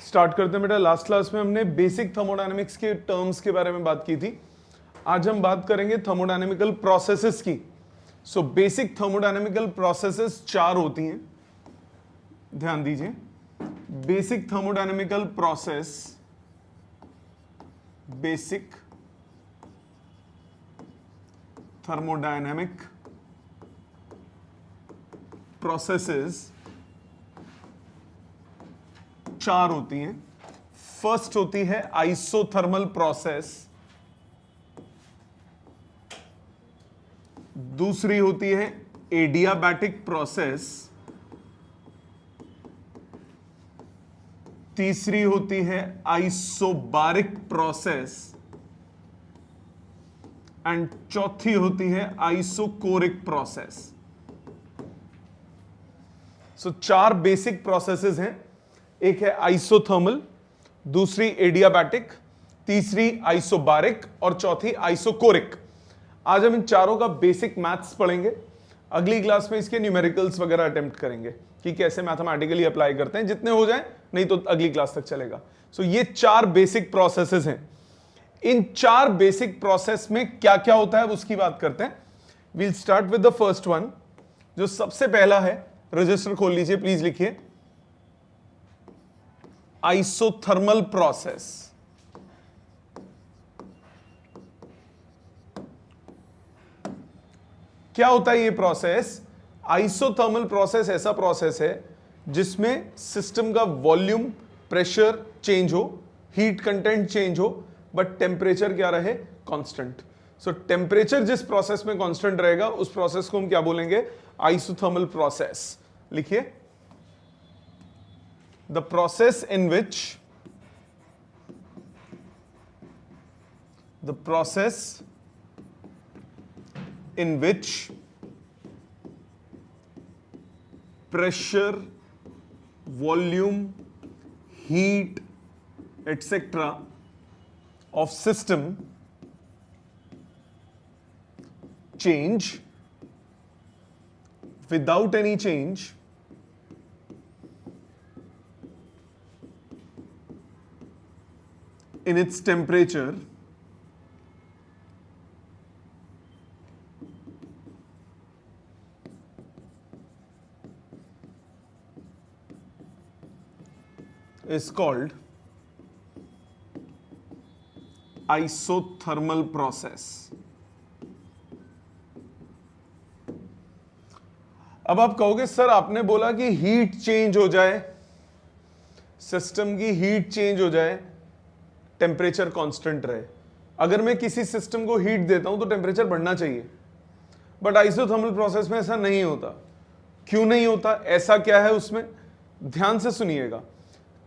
Start करते हैं बेटा। लास्ट क्लास में हमने बेसिक थर्मोडायनेमिक्स के टर्म्स के बारे में बात की थी। आज हम बात करेंगे थर्मोडायनेमिकल प्रोसेसेस की। सो बेसिक थर्मोडायनेमिकल प्रोसेसेस 4 होती हैं, ध्यान दीजिए। Basic thermodynamical process, basic thermodynamic processes 4 होती हैं। फर्स्ट होती है आइसोथर्मल प्रोसेस, दूसरी होती है एडियाबैटिक प्रोसेस, तीसरी होती है आइसोबारिक प्रोसेस एंड चौथी होती है आइसोकोरिक प्रोसेस। सो 4 बेसिक प्रोसेसेस हैं। एक है आइसोथर्मल, दूसरी एडियाबैटिक, तीसरी आइसोबारिक और चौथी आइसोकोरिक। आज हम इन चारों का बेसिक मैथ्स पढ़ेंगे। अगली क्लास में इसके न्यूमेरिकल्स वगैरह अटेम्प्ट करेंगे कि कैसे मैथमेटिकली अप्लाई करते हैं, जितने हो जाए, नहीं तो अगली क्लास तक चलेगा। सो ये 4 बेसिक प्रोसेसेस हैं। इन 4 बेसिक प्रोसेस में क्या क्या होता है उसकी बात करते हैं। We'll start with the first one. जो सबसे पहला है, रजिस्टर खोल लीजिए प्लीज, लिखिए आइसोथर्मल प्रोसेस। क्या होता है ये प्रोसेस? आइसोथर्मल प्रोसेस ऐसा प्रोसेस है जिसमें सिस्टम का वॉल्यूम, प्रेशर चेंज हो, हीट कंटेंट चेंज हो, बट टेम्परेचर क्या रहे? कांस्टेंट। सो टेम्परेचर जिस प्रोसेस में कांस्टेंट रहेगा उस प्रोसेस को हम क्या बोलेंगे? Isothermal process. लिखिए, the process in which pressure, volume, heat, etc. of system change without any change in its temperature is called isothermal process. अब आप कहोगे सर आपने बोला कि हीट चेंज हो जाए, सिस्टम की हीट चेंज हो जाए, टेम्परेचर कांस्टेंट रहे। अगर मैं किसी सिस्टम को हीट देता हूं तो टेम्परेचर बढ़ना चाहिए, बट आइसोथर्मल प्रोसेस में ऐसा नहीं होता। क्यों नहीं होता? ऐसा क्या है उसमें? ध्यान से सुनिएगा।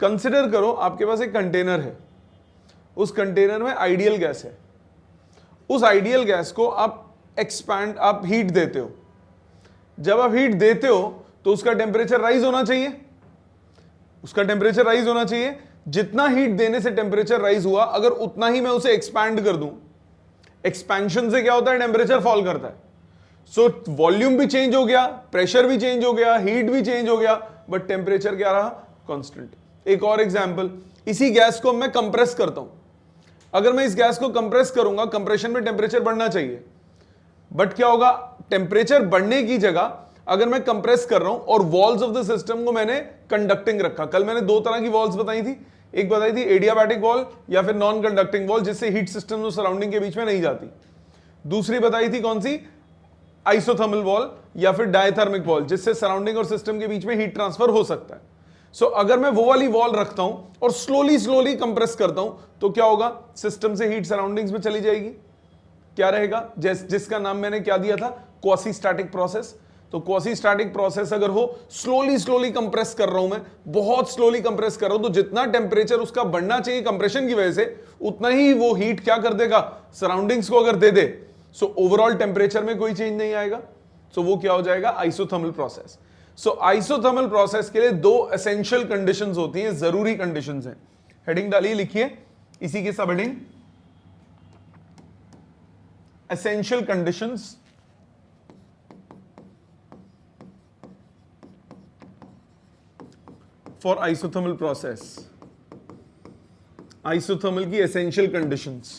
कंसिडर करो आपके पास एक कंटेनर है, उस कंटेनर में आइडियल गैस है। उस आइडियल गैस को आप आप हीट देते हो। जब आप हीट देते हो तो उसका टेम्परेचर राइज होना चाहिए, उसका टेम्परेचर राइज होना चाहिए। जितना हीट देने से टेम्परेचर राइज हुआ, अगर उतना ही मैं उसे एक्सपैंड कर दूं, एक्सपेंशन से क्या होता है? टेम्परेचर फॉल करता है। सो वॉल्यूम भी चेंज हो गया, प्रेशर भी चेंज हो गया, हीट भी चेंज हो गया, बट टेम्परेचर क्या रहा? कांस्टेंट। एक और एग्जांपल, इसी गैस को मैं कंप्रेस करता हूं। अगर मैं इस गैस को कंप्रेस करूंगा, कंप्रेशन में टेम्परेचर बढ़ना चाहिए, बट क्या होगा? टेम्परेचर बढ़ने की जगह अगर मैं कंप्रेस कर रहा हूं और वॉल्स ऑफ द सिस्टम को मैंने कंडक्टिंग रखा। कल मैंने 2 तरह की वॉल्स बताई थी। एक बताई थी एडियाबैटिक वॉल या फिर नॉन कंडक्टिंग वॉल, जिससे हीट सिस्टम और सराउंडिंग के बीच में नहीं जाती। दूसरी बताई थी कौन सी? आइसोथर्मल वॉल या फिर डायथर्मिक वॉल, जिससे सराउंडिंग और सिस्टम के बीच में हीट ट्रांसफर हो सकता है। सो अगर मैं वो वाली वॉल रखता हूं और स्लोली कंप्रेस करता हूं तो क्या होगा? सिस्टम से हीट सराउंडिंग्स में चली जाएगी। क्या रहेगा? जिसका नाम मैंने क्या दिया था? Quasi static process. तो क्वासी स्टैटिक प्रोसेस अगर हो, स्लोली कंप्रेस कर रहा हूं मैं, बहुत स्लोली कंप्रेस कर रहा हूं, तो जितना टेम्परेचर उसका बढ़ना चाहिए कंप्रेशन की वजह से, उतना ही वो हीट क्या कर देगा? सराउंडिंग्स को अगर दे दे, सो ओवरऑल टेम्परेचर में कोई चेंज नहीं आएगा। सो वो क्या हो जाएगा? Isothermal process. So isothermal process के लिए 2 एसेंशियल कंडीशंस होती हैं, जरूरी कंडीशंस हैं। हेडिंग डालिए, लिखिए इसी की सब heading, essential conditions for isothermal process. Isothermal की एसेंशियल कंडीशंस,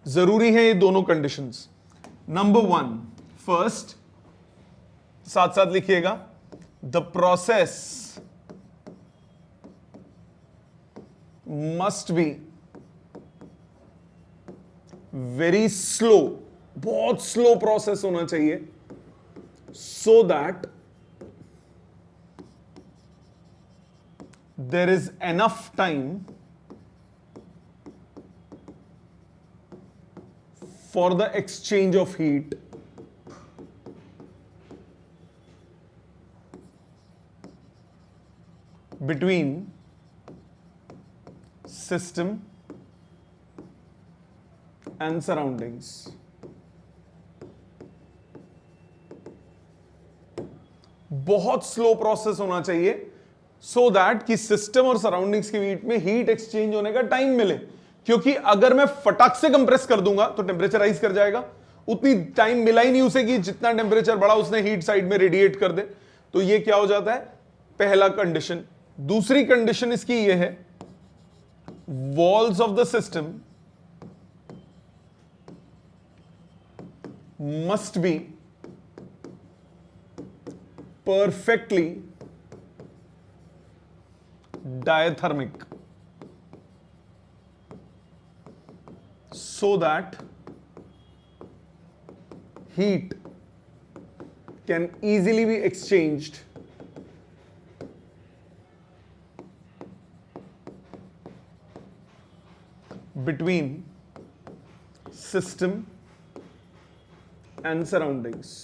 जरूरी है ये दोनों कंडीशंस। नंबर 1, फर्स्ट, साथ साथ लिखिएगा, the process must be very slow, बहुत स्लो प्रोसेस होना चाहिए, so that there is enough time for the exchange of heat between system and surroundings. बहुत स्लो प्रोसेस होना चाहिए सो दैट कि सिस्टम और सराउंडिंग्स के बीच में हीट एक्सचेंज होने का टाइम मिले, क्योंकि अगर मैं फटाक से कंप्रेस कर दूंगा तो टेम्परेचर राइज कर जाएगा, उतनी टाइम मिला ही नहीं उसे कि जितना टेम्परेचर बढ़ा उसने हीट साइड में रेडिएट कर दे। तो ये क्या हो जाता है, पहला कंडीशन। दूसरी कंडीशन इसकी ये है, walls of the system must be perfectly diathermic so that heat can easily be exchanged between system and surroundings.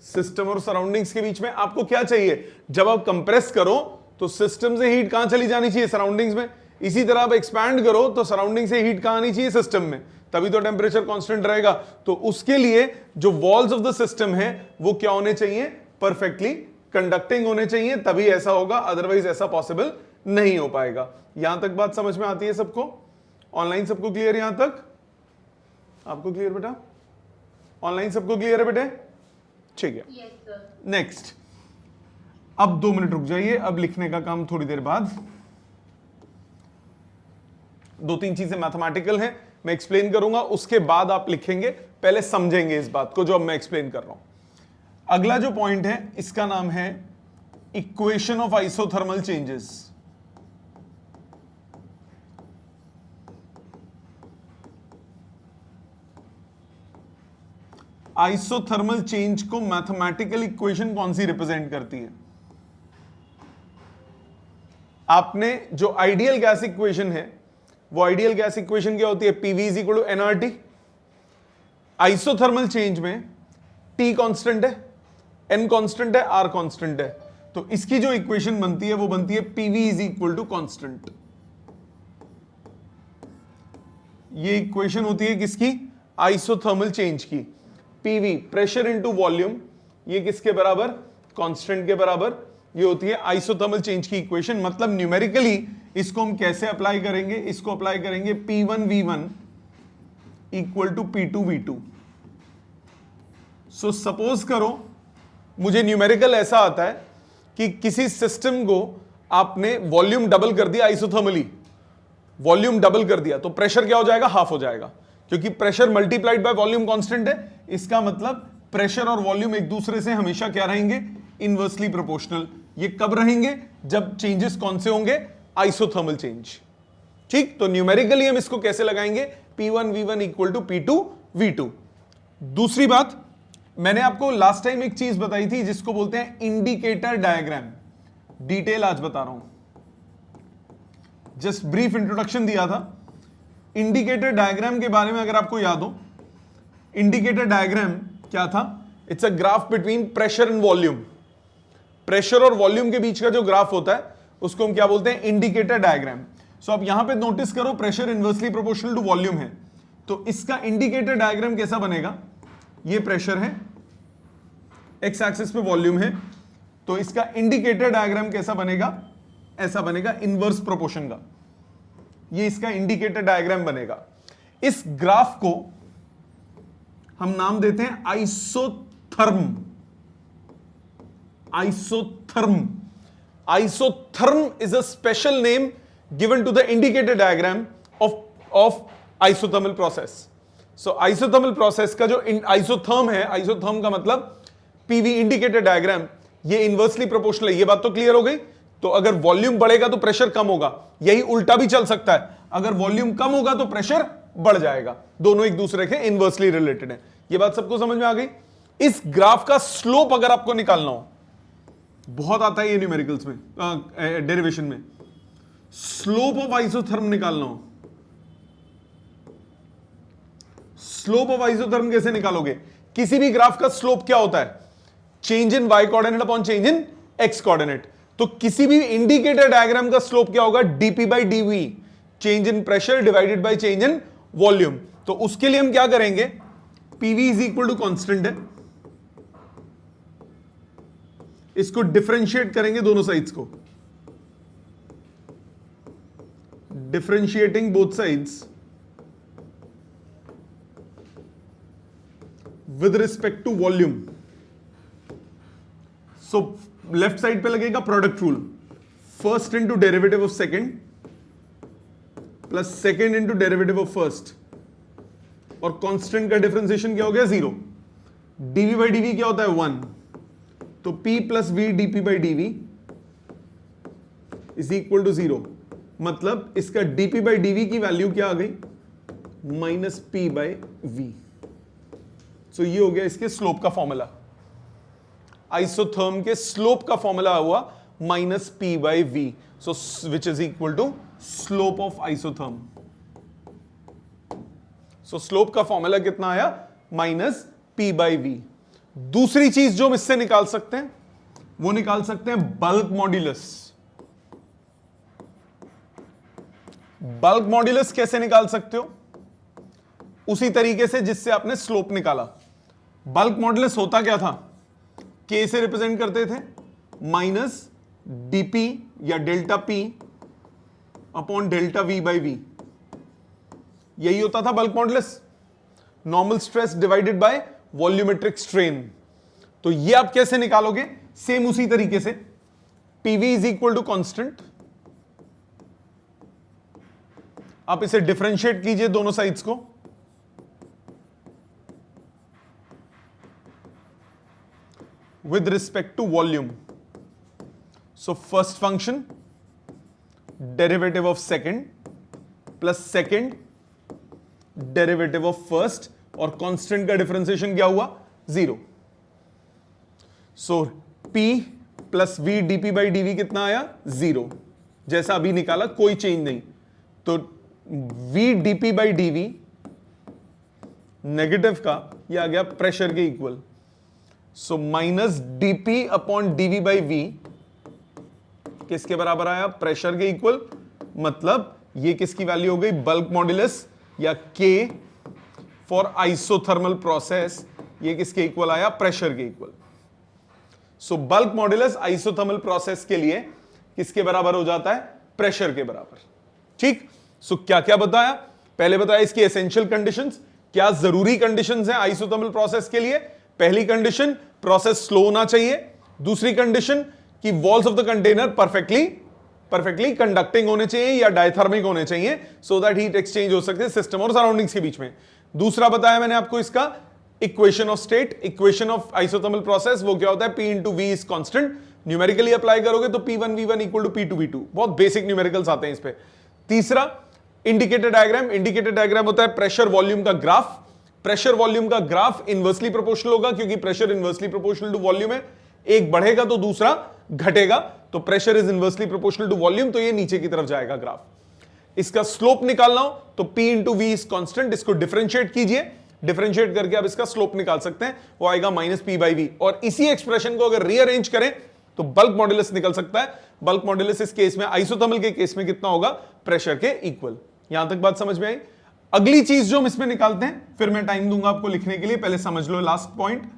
System और सराउंडिंग्स के बीच में आपको क्या चाहिए, जब आप कंप्रेस करो तो सिस्टम से हीट कहां चली जानी चाहिए, सराउंडिंग्स में। इसी तरह आप एक्सपैंड करो तो सराउंडिंग से हीट कहां आनी चाहिए, सिस्टम में, तभी तो टेम्परेचर कांस्टेंट रहेगा। तो उसके लिए जो वॉल्स ऑफ द सिस्टम है वो क्या होने चाहिए, परफेक्टली कंडक्टिंग होने चाहिए, तभी ऐसा होगा, अदरवाइज ऐसा पॉसिबल नहीं हो पाएगा। यहां तक बात समझ में आती है सबको? ऑनलाइन सबको क्लियर? यहां तक आपको क्लियर बेटा? ऑनलाइन सबको क्लियर है बेटे? ठीक है, नेक्स्ट। अब 2 मिनट रुक जाइए, अब लिखने का काम थोड़ी देर बाद। 2-3 चीजें मैथमेटिकल हैं, मैं एक्सप्लेन करूंगा, उसके बाद आप लिखेंगे, पहले समझेंगे इस बात को जो अब मैं एक्सप्लेन कर रहा हूं। अगला जो पॉइंट है इसका नाम है equation of isothermal changes. Isothermal change को मैथमेटिकल इक्वेशन कौन सी रिप्रेजेंट करती है? आपने जो आइडियल गैस इक्वेशन है, वो आइडियल गैस इक्वेशन क्या होती है, PV is equal to NRT. Isothermal change में टी कांस्टेंट है, एन कांस्टेंट है, आर कांस्टेंट है, तो इसकी जो इक्वेशन बनती है वो बनती है PV is equal to constant. ये इक्वेशन होती है किसकी, आइसोथर्मल चेंज की। पीवी प्रेशर इनटू वॉल्यूम, ये किसके बराबर, कांस्टेंट के बराबर। ये होती है आइसोथर्मल चेंज की इक्वेशन। मतलब न्यूमेरिकली इसको हम कैसे अप्लाई करेंगे, इसको अप्लाई करेंगे P1V1 equal to P2V2। So suppose करो मुझे न्यूमेरिकल ऐसा आता है कि किसी सिस्टम को आपने वॉल्यूम डबल कर दिया, आइसोथर्मली वॉल्यूम डबल कर दिया, तो प्रेशर क्या हो जाएगा, हाफ हो जाएगा, क्योंकि pressure multiplied by volume constant है। इसका मतलब प्रेशर और वॉल्यूम एक दूसरे से हमेशा क्या रहेंगे, इनवर्सली प्रोपोर्शनल। ये कब रहेंगे, जब चेंजेस कौन से होंगे, आइसोथर्मल चेंज। ठीक, तो न्यूमेरिकली हम इसको कैसे लगाएंगे, P1V1 इक्वल टू P2V2। दूसरी बात, मैंने आपको लास्ट टाइम एक चीज बताई थी जिसको बोलते हैं इंडिकेटर डायग्राम। डिटेल आज बता रहा हूं, जस्ट ब्रीफ इंट्रोडक्शन दिया था। इंडिकेटर डायग्राम के बारे में अगर आपको याद हो, इंडिकेटर डायग्राम क्या था, it's a graph between pressure and volume. Pressure और वॉल्यूम के बीच का जो ग्राफ होता है उसको हम क्या बोलते हैं, इंडिकेटर डायग्राम। सो आप यहां पे नोटिस करो, pressure inversely proportional to volume है, तो इसका इंडिकेटर डायग्राम कैसा बनेगा, ये प्रेशर है, एक्स एक्सिस पे वॉल्यूम है, तो इसका इंडिकेटर डायग्राम कैसा बनेगा, ऐसा बनेगा, इनवर्स प्रोपोर्शन का। ये इसका इंडिकेटर डायग्राम बनेगा। इस ग्राफ को हम नाम देते हैं isotherm. Isotherm Isotherm is a special name given to the indicator diagram of isothermal process. So isothermal process का जो isotherm है, isotherm का मतलब PV indicator diagram, ये इनवर्सली प्रोपोर्शनल है. ये बात तो क्लियर हो गई. तो अगर वॉल्यूम बढ़ेगा तो प्रेशर कम होगा. यही उल्टा भी चल सकता है. अगर वॉल्यूम कम होगा तो प्रेशर बढ़ जाएगा. दोनों एक दूसरे के इनवर्सली रिलेटेड है. ये बात सबको समझ में आ गई. इस ग्राफ का स्लोप अगर आपको निकालना हो, बहुत आता है ये न्यूमेरिकल्स में, डेरिवेशन में. स्लोप ऑफ आइसोथर्म निकालना हो, स्लोप ऑफ आइसोथर्म कैसे निकालोगे? किसी भी ग्राफ का स्लोप क्या होता है? Change in Y coordinate upon change in X coordinate. तो किसी भी इंडिकेटर डायग्राम का स्लोप क्या होगा? DP by DV, change in pressure divided by change in volume. तो उसके लिए हम क्या करेंगे? PV is equal to constant है, इसको डिफरेंशिएट करेंगे दोनों साइड्स को, differentiating both sides with respect to volume. So left side पे लगेगा product rule, first into derivative of second plus second into derivative of first, और कांस्टेंट का differentiation क्या हो गया? 0. डीवी बाई डीवी क्या होता है? 1. तो P plus V DP by DV is equal to 0. मतलब इसका डीपी बाई डीवी की वैल्यू क्या आ गई? Minus P by V. So ये हो गया इसके स्लोप का फॉर्मूला. आइसोथर्म के स्लोप का फॉर्मूला हुआ minus P by V, so which is equal to slope of isotherm. So slope का फॉर्मूला कितना आया? Minus P by V. दूसरी चीज जो हम इससे निकाल सकते हैं वो निकाल सकते हैं बल्क मॉड्यूलस. बल्क मॉड्यूलस कैसे निकाल सकते हो? उसी तरीके से जिससे आपने स्लोप निकाला. बल्क मॉड्यूलस होता क्या था? के से रिप्रेजेंट करते थे माइनस डीपी या delta P upon delta V by V. यही होता था bulk modulus. Normal stress divided by volumetric strain. तो ये आप कैसे निकालोगे? सेम उसी तरीके से. PV is equal to constant, आप इसे डिफरेंशिएट कीजिए दोनों साइड्स को, with respect to volume. So first function derivative of second plus second derivative of first, और कांस्टेंट का डिफरेंशिएशन क्या हुआ? 0. So P plus V DP by DV कितना आया? 0. जैसा अभी निकाला, कोई चेंज नहीं. तो V DP by DV negative का ये आ गया प्रेशर के equal. So minus DP upon DV by V किसके बराबर आया? प्रेशर के इक्वल. मतलब ये किसकी वैल्यू हो गई? बल्क मॉड्यूलस या K फॉर आइसोथर्मल प्रोसेस. ये किसके इक्वल आया? प्रेशर के इक्वल. सो बल्क मॉड्यूलस आइसोथर्मल प्रोसेस के लिए किसके बराबर हो जाता है? प्रेशर के बराबर. ठीक. सो क्या क्या बताया? पहले बताया इसकी एसेंशियल कंडीशंस, क्या जरूरी कंडीशंस हैं आइसोथर्मल प्रोसेस के लिए. पहली कंडीशन, प्रोसेस स्लो होना चाहिए. दूसरी कंडीशन कि walls of the container perfectly conducting होने चाहिए या डायथर्मिक होने चाहिए, सो दैट हीट एक्सचेंज हो सकते हैं सिस्टम और सराउंडिंग्स के बीच में. दूसरा बताया मैंने आपको इसका equation of state, equation of isothermal process, वो क्या होता है? P into V is constant. Numerically apply करोगे तो P1V1 इक्वल टू P2V2. बहुत बेसिक न्यूमेरिकल्स आते हैं इस पे. तीसरा इंडिकेटर डायग्राम. इंडिकेटर डायग्राम होता है प्रेशर वॉल्यूम का ग्राफ. प्रेशर वॉल्यूम का ग्राफ इनवर्सली प्रोपोर्शनल होगा, क्योंकि pressure inversely proportional to volume है. एक बढ़ेगा तो दूसरा घटेगा, तो pressure is inversely proportional to volume, तो ये नीचे की तरफ जाएगा ग्राफ. इसका स्लोप निकालना हो तो P into V is constant. इसको डिफरेंशिएट कीजिए, डिफरेंशिएट करके आप इसका स्लोप निकाल सकते हैं, वो आएगा माइनस पी बाई वी. और इसी एक्सप्रेशन को अगर रीअरेंज करें तो बल्क मॉड्यूलस निकल सकता है. बल्क मॉड्यूलस इस केस में, आइसोथर्मल के केस में कितना होगा? प्रेशर के इक्वल. यहां तक बात समझ में आई? अगली चीज जो हम इसमें निकालते हैं, फिर मैं टाइम दूंगा आपको लिखने के लिए, पहले समझ लो लास्ट पॉइंट.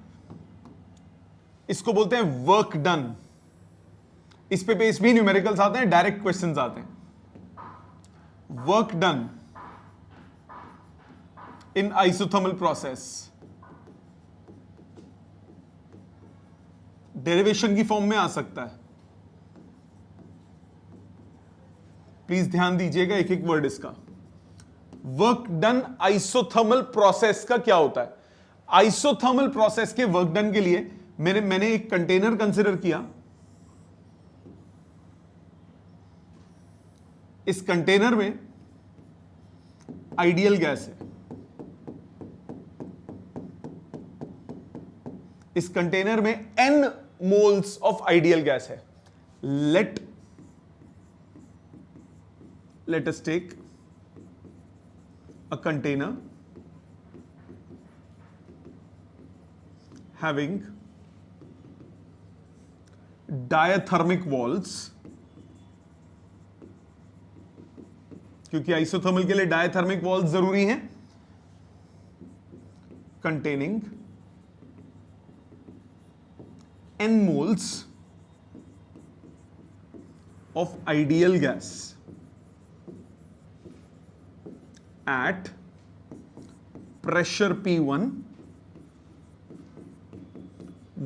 इसको बोलते हैं वर्क डन. इस पे पेज भी न्यूमेरिकल्स आते हैं, डायरेक्ट क्वेश्चंस आते हैं. Work done in isothermal process derivation की फॉर्म में आ सकता है. प्लीज ध्यान दीजिएगा एक एक वर्ड इसका। वर्क डन आइसोथर्मल प्रोसेस का क्या होता है? आइसोथर्मल प्रोसेस के वर्क डन के लिए मैंने एक कंटेनर कंसिडर किया। इस कंटेनर में आइडियल गैस है, इस कंटेनर में n moles of ideal gas है। Let us take a container having diathermic walls, क्योंकि आइसोथर्मल के लिए डायथर्मिक वॉल्स जरूरी हैं, containing n moles of ideal gas at pressure P1,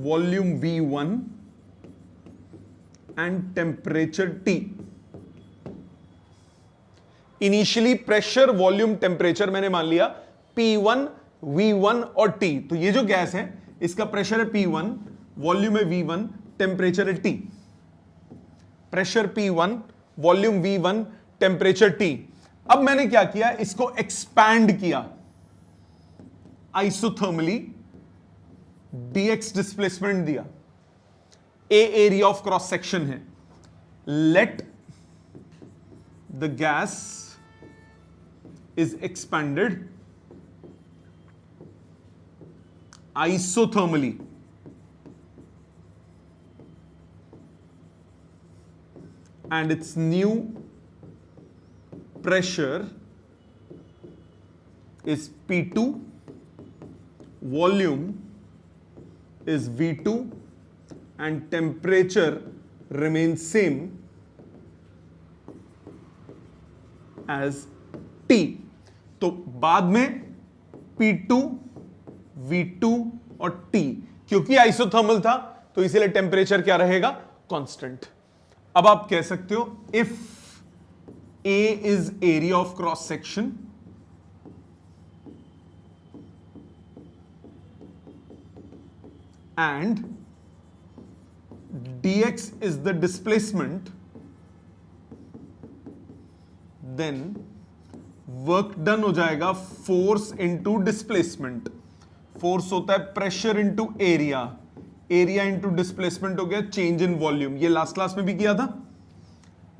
volume V1 and temperature T। Initially pressure, volume, temperature मैंने मान लिया P1, V1 और T। तो ये जो गैस है इसका प्रेशर है P1, वॉल्यूम है V1, टेम्परेचर है T। Pressure P1, volume V1, temperature T। अब मैंने क्या किया, इसको एक्सपैंड किया आइसोथर्मली, dx डिस्प्लेसमेंट दिया, a area of cross section है। Let the gas is expanded isothermally and its new pressure is P2, volume is V2 and temperature remains same as T। तो बाद में P2, V2 और T, क्योंकि isothermal था तो इसीलिए टेम्परेचर क्या रहेगा, कांस्टेंट। अब आप कह सकते हो if A is area of cross section and dx is the displacement, then work done हो जाएगा फोर्स इंटू डिस्प्लेसमेंट। फोर्स होता है pressure into area, area into displacement हो गया चेंज इन वॉल्यूम। ये लास्ट क्लास में भी किया था,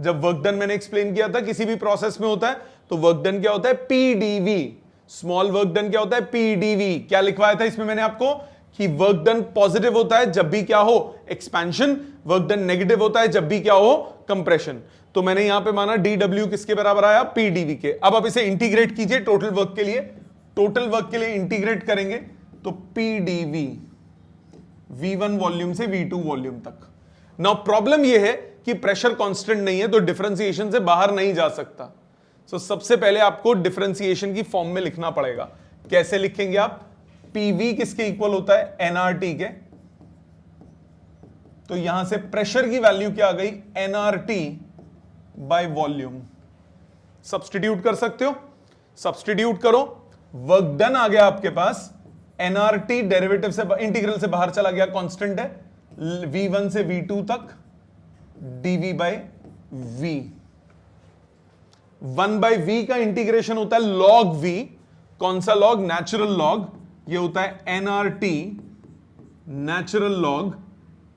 जब वर्क डन मैंने एक्सप्लेन किया था किसी भी प्रोसेस में होता है तो वर्क डन क्या होता है, पीडीवी। स्मॉल वर्क डन क्या होता है, पीडीवी। क्या लिखवाया था इसमें मैंने आपको कि वर्क डन पॉजिटिव होता है जब भी क्या हो, एक्सपेंशन। वर्क डन नेगेटिव होता है जब भी क्या हो, कंप्रेशन। तो मैंने यहां पे माना dw किसके बराबर आया, pdv के। अब आप इसे इंटीग्रेट कीजिए टोटल वर्क के लिए, टोटल वर्क के लिए इंटीग्रेट करेंगे तो pdv v1 वॉल्यूम से v2 वॉल्यूम तक। नाउ प्रॉब्लम यह है कि प्रेशर कांस्टेंट नहीं है तो डिफरेंशिएशन से बाहर नहीं जा सकता। सो सबसे पहले आपको डिफरेंशिएशन की फॉर्म में लिखना पड़ेगा। कैसे लिखेंगे आप, pv किसके इक्वल होता है, nRT के। तो यहां से प्रेशर की वैल्यू क्या आ गई, nRT बाय वॉल्यूम। सब्स्टिट्यूट कर सकते हो, सब्स्टिट्यूट करो, वर्क डन आ गया आपके पास। nRT डेरिवेटिव से, इंटीग्रल से बाहर चला गया, कांस्टेंट है, v1 से v2 तक dv by v। 1 by v का इंटीग्रेशन होता है log v। कौन सा लॉग, नेचुरल लॉग। ये होता है nRT natural log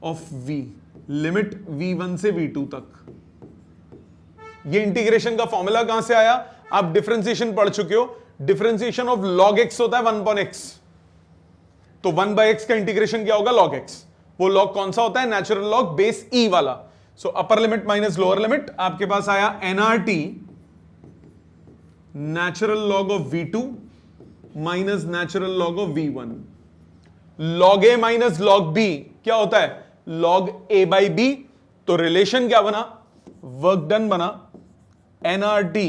of v, limit v1 से v2 तक। ये इंटीग्रेशन का फॉर्मूला कहां से आया, आप डिफरेंशिएशन पढ़ चुके हो। डिफरेंशिएशन ऑफ log x होता है 1/x। तो 1/x का इंटीग्रेशन क्या होगा, log x। वो लॉग कौन सा होता है, नेचुरल लॉग बेस e वाला। So upper limit minus lower limit, आपके पास आया nRT natural log of v2 minus natural log of v1। log a minus log b क्या होता है, log a बाई b। तो रिलेशन क्या बना, वर्क डन बना nRT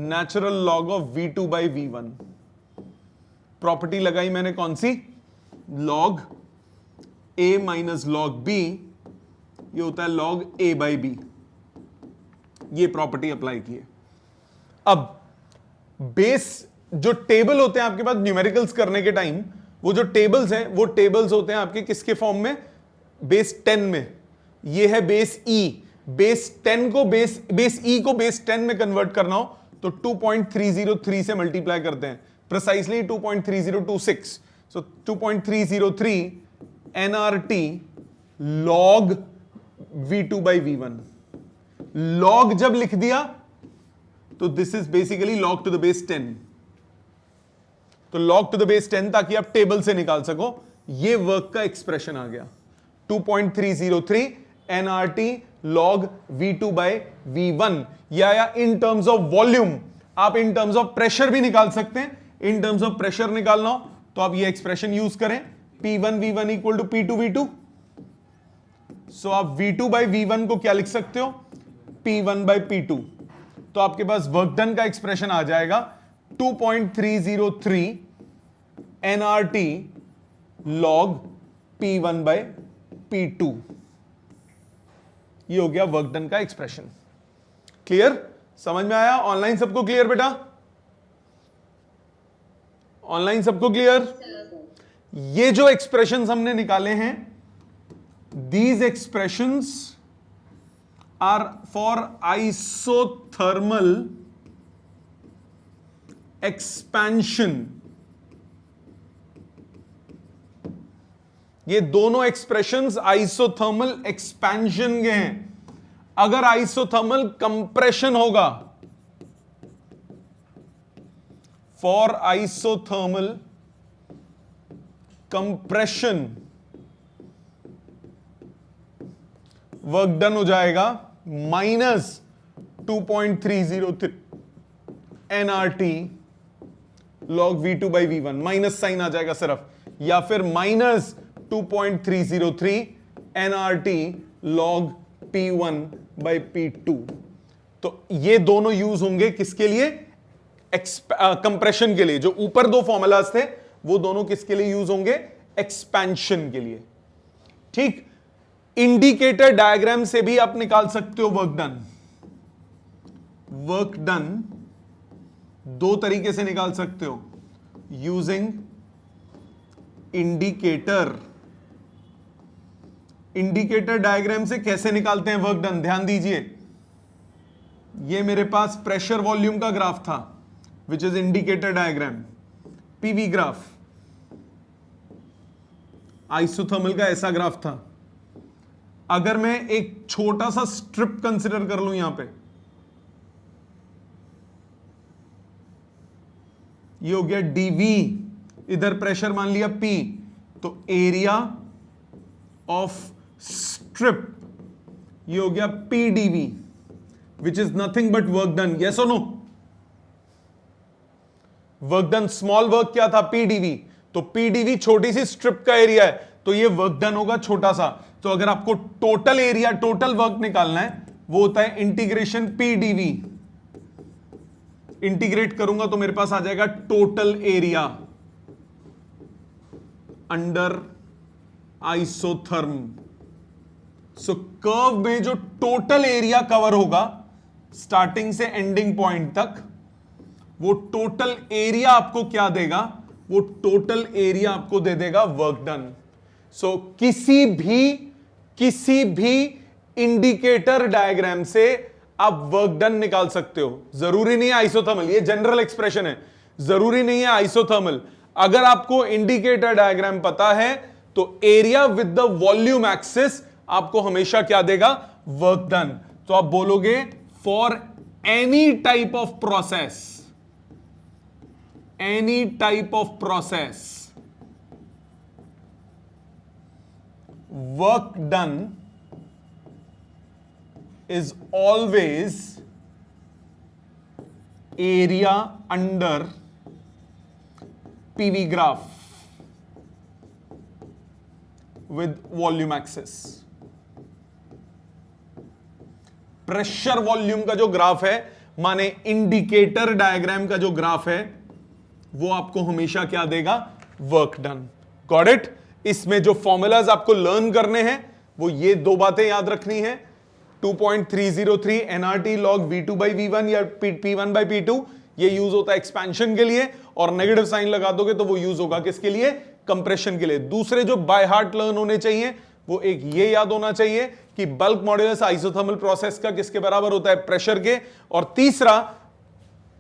natural log of v2 by v1। Property लगाई मैंने कौन सी, log a minus log b, ये होता है log a बाई b। ये प्रॉपर्टी अप्लाई की है। अब बेस जो टेबल होते हैं आपके पास न्यूमेरिकल्स करने के टाइम, वो जो टेबल्स हैं वो टेबल्स होते हैं आपके किसके फॉर्म में, बेस 10 में। ये है बेस ई, बेस 10 को बेस ई को बेस 10 में कन्वर्ट करना हो तो 2.303 से मल्टीप्लाई करते हैं, precisely 2.3026। So 2.303 nRT log V2 by V1। log जब लिख दिया तो this is basically log to the base 10। तो log टू द बेस 10 ताकि आप टेबल से निकाल सको। ये वर्क का एक्सप्रेशन आ गया 2.303 nRT log V2 by V1। या इन टर्म्स ऑफ वॉल्यूम, आप इन टर्म्स ऑफ प्रेशर भी निकाल सकते हैं। इन टर्म्स ऑफ प्रेशर निकालना हो तो आप ये एक्सप्रेशन यूज करें, P1 V1 equal to P2 V2। सो आप V2 by V1 को क्या लिख सकते हो, P1 by P2। तो आपके पास वर्क डन का एक्सप्रेशन आ जाएगा 2.303 nRT log P1 by P2। ये हो गया वर्क डन का एक्सप्रेशन। क्लियर, समझ में आया? ऑनलाइन सबको क्लियर बेटा? ऑनलाइन सबको क्लियर? ये जो एक्सप्रेशंस हमने निकाले हैं, these expressions are for isothermal expansion। ये दोनों एक्सप्रेशंस आइसोथर्मल एक्सपेंशन के हैं। अगर आइसोथर्मल कंप्रेशन होगा, for isothermal compression work done हो जाएगा -2.303 nRT log V2 by V1। Minus sign आ जाएगा सिर्फ, या फिर -2.303 nRT log P1 by P2। तो ये दोनों यूज होंगे किसके लिए, कंप्रेशन के लिए। जो ऊपर दो फॉर्मूलाज थे वो दोनों किसके लिए यूज होंगे, एक्सपेंशन के लिए। ठीक, इंडिकेटर डायग्राम से भी आप निकाल सकते हो वर्क डन। वर्क डन दो तरीके से निकाल सकते हो, यूजिंग इंडिकेटर। इंडिकेटर डायग्राम से कैसे निकालते हैं वर्क डन, ध्यान दीजिए। ये मेरे पास प्रेशर वॉल्यूम का ग्राफ था, which is indicator diagram, PV graph. Isothermal का ऐसा ग्राफ था। अगर मैं एक छोटा सा स्ट्रिप कंसिडर कर लूं, यहां पे ये हो गया डीवी, इधर प्रेशर मान लिया P, तो एरिया ऑफ स्ट्रिप ये हो गया PdV, which is nothing but work done. Yes और no? Work done, small work क्या था, PdV। तो PdV छोटी सी स्ट्रिप का एरिया है, तो ये वर्क डन होगा छोटा सा। तो अगर आपको टोटल एरिया, टोटल वर्क निकालना है, वो होता है इंटीग्रेशन PdV। इंटीग्रेट करूंगा तो मेरे पास आ जाएगा टोटल एरिया अंडर आइसोथर्म। सो कर्व में जो टोटल एरिया कवर होगा स्टार्टिंग से एंडिंग पॉइंट तक, वो टोटल एरिया आपको क्या देगा, वो टोटल एरिया आपको दे देगा वर्क डन। सो किसी भी इंडिकेटर डायग्राम से आप वर्क डन निकाल सकते हो। जरूरी नहीं है आइसोथर्मल, ये जनरल एक्सप्रेशन है, जरूरी नहीं है आइसोथर्मल। अगर आपको इंडिकेटर डायग्राम पता है तो area with the volume axis आपको हमेशा क्या देगा, वर्क डन। तो आप बोलोगे for any type of process, any type of process work done is always area under PV graph with volume axis। Pressure volume का जो ग्राफ है, माने इंडिकेटर डायग्राम का जो ग्राफ है, वो आपको हमेशा क्या देगा, वर्क डन। Got it? इसमें जो फॉर्मूलाज आपको लर्न करने हैं वो ये दो बातें याद रखनी है। 2.303 nRT log V2 by V1 या P1 by P2, ये यूज होता है एक्सपेंशन के लिए, और नेगेटिव साइन लगा दोगे तो वो यूज होगा किसके लिए? कंप्रेशन के लिए। दूसरे जो बाय हार्ट लर्न होने चाहिए वो एक ये याद होना चाहिए कि बल्क मॉड्यूलस आइसोथर्मल प्रोसेस का किसके बराबर होता है? प्रेशर के। और तीसरा,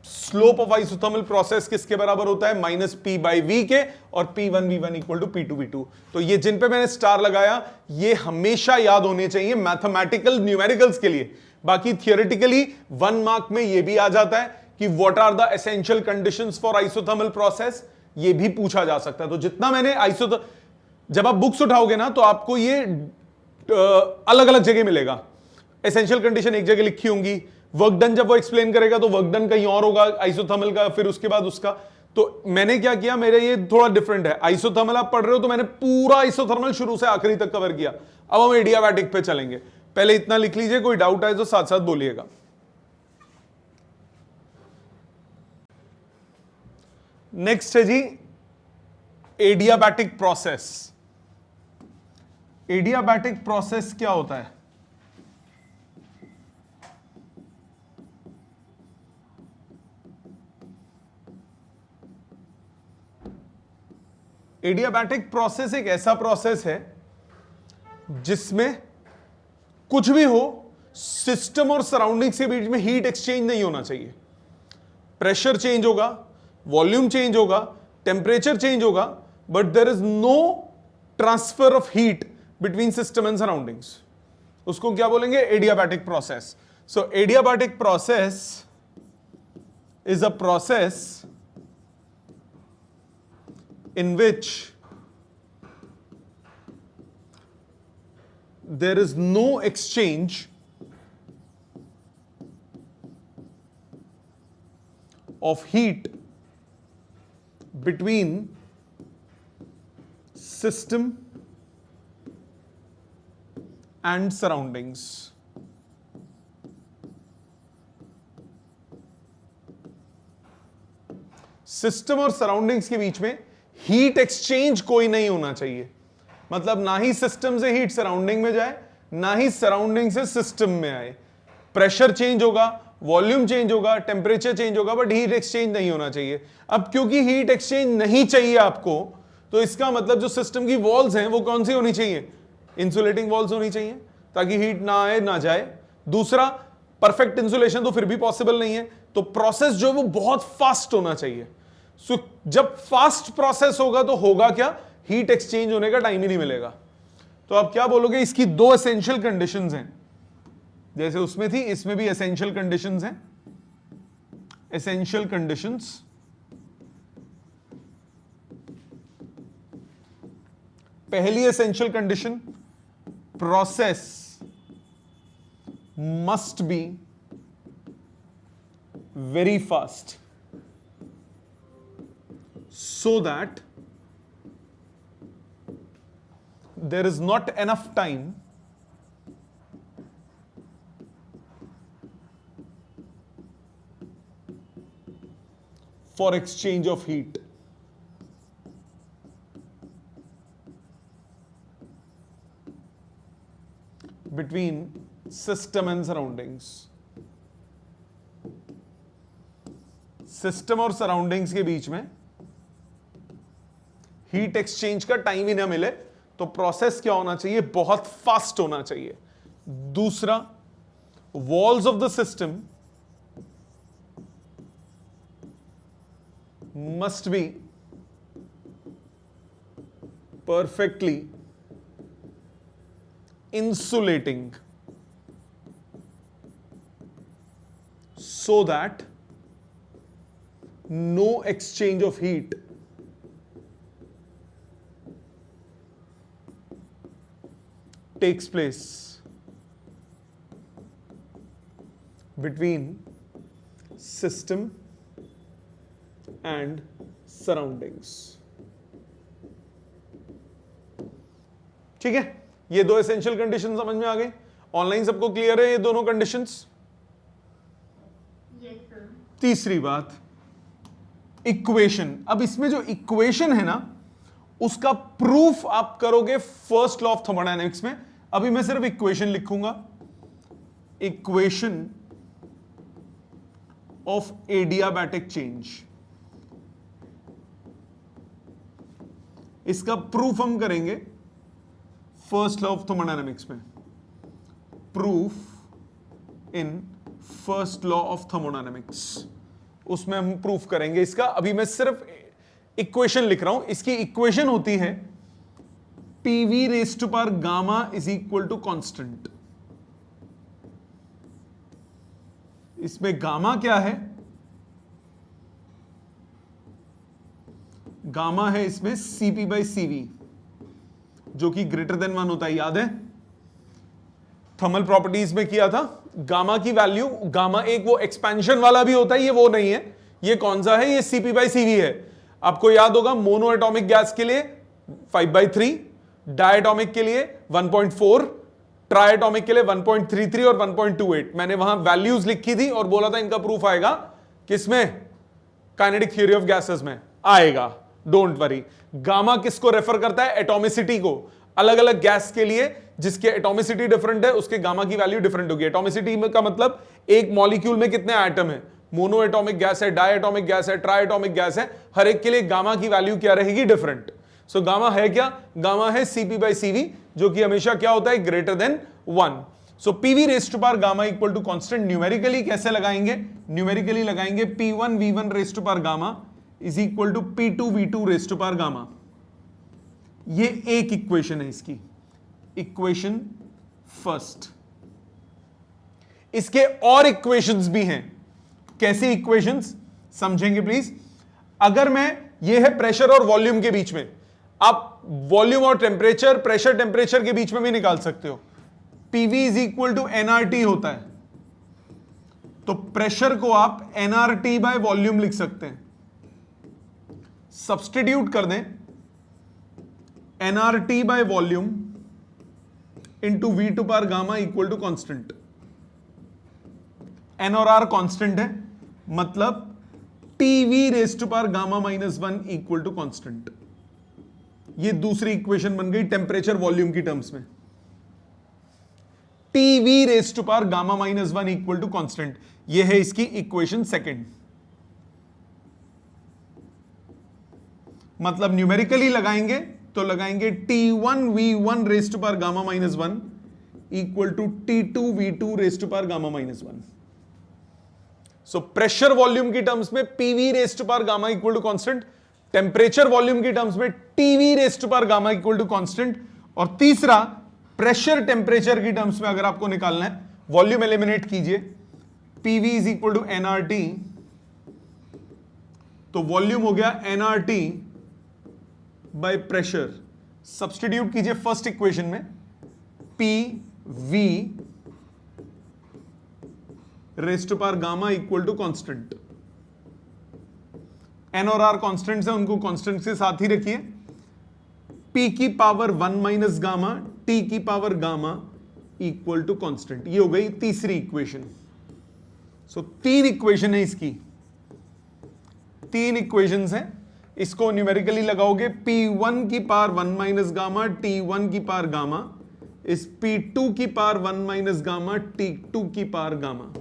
स्लोप ऑफ आइसोथर्मल प्रोसेस किसके बराबर होता है? माइनस पी बाई वी के, और P1 V1 equal to P2 V2। तो ये जिन पे मैंने स्टार लगाया ये हमेशा याद होने चाहिए मैथमेटिकल न्यूमेरिकल्स के लिए। बाकी थियोरेटिकली 1 मार्क में ये भी आ जाता है कि what are the essential conditions for isothermal process, ये भी पूछा जा सकता है। तो जितना मैंने जब आप बुक्स उठाओगे ना तो आपको ये अलग अलग जगह मिलेगा। एसेंशियल कंडीशन एक जगह लिखी होंगी, वर्क डन जब वो एक्सप्लेन करेगा तो वर्क डन कहीं और होगा आइसोथर्मल का, फिर उसके बाद उसका। तो मैंने क्या किया, मेरे ये थोड़ा डिफरेंट है। आइसोथर्मल आप पढ़ रहे हो तो मैंने पूरा आइसोथर्मल शुरू से आखिरी तक कवर किया। अब हम एडियाबैटिक पे चलेंगे। पहले इतना लिख लीजिए, कोई डाउट आए तो साथ साथ बोलिएगा। नेक्स्ट है जी एडियाबैटिक प्रोसेस। एडियाबैटिक प्रोसेस क्या होता है? एडियाबैटिक प्रोसेस एक ऐसा प्रोसेस है जिसमें कुछ भी हो, सिस्टम और सराउंडिंग्स के बीच में हीट एक्सचेंज नहीं होना चाहिए। प्रेशर चेंज होगा, वॉल्यूम चेंज होगा, टेम्परेचर चेंज होगा, but there is no transfer of heat between system and surroundings. उसको क्या बोलेंगे? Adiabatic process. So adiabatic process is a process in which there is no exchange of heat between system and surroundings. System और surroundings के बीच में heat exchange कोई नहीं होना चाहिए। मतलब ना ही सिस्टम से हीट सराउंडिंग में जाए, ना ही सराउंडिंग से सिस्टम में आए। प्रेशर चेंज होगा, वॉल्यूम चेंज होगा, टेम्परेचर चेंज होगा, बट हीट एक्सचेंज नहीं होना चाहिए। अब क्योंकि हीट एक्सचेंज नहीं चाहिए आपको, तो इसका मतलब जो सिस्टम की वॉल्स हैं वो कौन सी होनी चाहिए? इंसुलेटिंग वॉल्स होनी चाहिए, ताकि हीट ना आए ना जाए। दूसरा, परफेक्ट इंसुलेशन तो फिर भी पॉसिबल नहीं है, तो प्रोसेस जो है वो बहुत फास्ट होना चाहिए। सो जब फास्ट प्रोसेस होगा तो होगा क्या? हीट एक्सचेंज होने का टाइम ही नहीं मिलेगा। तो आप क्या बोलोगे? इसकी दो एसेंशियल कंडीशंस हैं, जैसे उसमें थी इसमें भी एसेंशियल कंडीशंस हैं। एसेंशियल कंडीशंस, पहली essential condition, process must be very fast so that there is not enough time for exchange of heat. Between system and surroundings. System और सराउंडिंग्स के बीच में हीट एक्सचेंज का टाइम ही ना मिले, तो process क्या होना चाहिए? बहुत फास्ट होना चाहिए। दूसरा, walls of the system must be perfectly insulating so that no exchange of heat takes place between system and surroundings. ठीक है, ये दो एसेंशियल कंडीशन समझ में आ गई। ऑनलाइन सबको क्लियर है ये दोनों कंडीशंस? Yes, sir. तीसरी बात, इक्वेशन। अब इसमें जो इक्वेशन है ना, उसका प्रूफ आप करोगे फर्स्ट लॉ ऑफ थर्मोडायनेमिक्स में। अभी मैं सिर्फ इक्वेशन लिखूंगा। Equation of adiabatic change. इसका प्रूफ हम करेंगे फर्स्ट लॉ ऑफ थर्मोडायनेमिक्स में, proof in first law of thermodynamics, उसमें हम प्रूफ करेंगे इसका। अभी मैं सिर्फ इक्वेशन लिख रहा हूं। इसकी इक्वेशन होती है PV raise to power gamma is equal to constant. इसमें गामा क्या है? गामा है इसमें सीपी बाई सीवी, जो कि ग्रेटर देन 1 होता है, याद है? थर्मल प्रॉपर्टीज में किया था। गामा की वैल्यू, गामा एक वो एक्सपेंशन वाला भी होता है, ये वो नहीं है। ये कौन सा है? ये सीपी बाई सीवी है। आपको याद होगा मोनो एटॉमिक गैस के लिए 5/3, डायटॉमिक के लिए 1.4, ट्राइएटॉमिक के लिए 1.33 और 1.28। मैंने वहां वैल्यूज लिखी थी और बोला था इनका प्रूफ आएगा किसमें? काइनेटिक थ्योरी ऑफ गैसेस में आएगा, डोंट वरी। गामा किसको रेफर करता है? एटॉमिसिटी को। अलग अलग गैस के लिए जिसके एटॉमिसिटी डिफरेंट है उसके गामा की वैल्यू डिफरेंट होगी। एटॉमिसिटी का मतलब एक मॉलिक्यूल में कितने एटम है। मोनो एटॉमिक गैस है, डायटॉमिक गैस है, ट्राइएटॉमिक गैस है, हर एक के लिए गामा की वैल्यू क्या रहेगी? डिफरेंट। सो गामा है क्या? गामा है सीपी बाई सीवी, जो कि हमेशा क्या होता है? Greater than 1। So PV raise to power gamma equal to constant. Numerically कैसे लगाएंगे? न्यूमेरिकली लगाएंगे P1 V1 raise to power gamma is equal to P2 V2 raise to power gamma. ये एक इक्वेशन है इसकी, इक्वेशन फर्स्ट। इसके और equations भी हैं। कैसे इक्वेशंस समझेंगे प्लीज। अगर मैं, ये है प्रेशर और वॉल्यूम के बीच में, आप वॉल्यूम और टेम्परेचर, प्रेशर टेम्परेचर के बीच में भी निकाल सकते हो। PV is equal to NRT होता है, तो प्रेशर को आप एनआरटी बाय वॉल्यूम लिख सकते हैं। सब्स्टिट्यूट कर दें NRT by volume into V to power gamma equal to constant. N और आर कांस्टेंट है, मतलब TV raise to power gamma -1 equal to constant. ये दूसरी इक्वेशन बन गई टेम्परेचर वॉल्यूम की टर्म्स में। TV raise to power gamma -1 equal to constant, ये है इसकी इक्वेशन सेकंड। मतलब न्यूमेरिकली लगाएंगे तो लगाएंगे T1 V1 raise to power gamma -1 equal to T2 V2 raise to power gamma -1। So pressure volume की टर्म्स में PV raise to power gamma equal to constant, temperature volume की terms में TV raise to power gamma equal to constant. और तीसरा, pressure temperature की terms में अगर आपको निकालना है, वॉल्यूम एलिमिनेट कीजिए, PV is equal to NRT, तो वॉल्यूम हो गया एनआरटी बाय प्रेशर। सब्स्टिट्यूट कीजिए फर्स्ट इक्वेशन में, P V raise to power gamma equal to constant. N और आर कांस्टेंट्स है, उनको कांस्टेंट के साथ ही रखिए। पी की पावर 1 माइनस गामा, टी की power gamma equal to constant. ये हो गई तीसरी इक्वेशन। सो 3 इक्वेशन है इसकी, 3 इक्वेशंस हैं। इसको न्यूमेरिकली लगाओगे, P1 की पावर 1 माइनस गामा, T1 की पावर गामा इस P2 की पावर 1 माइनस गामा, T2 की पावर गामा।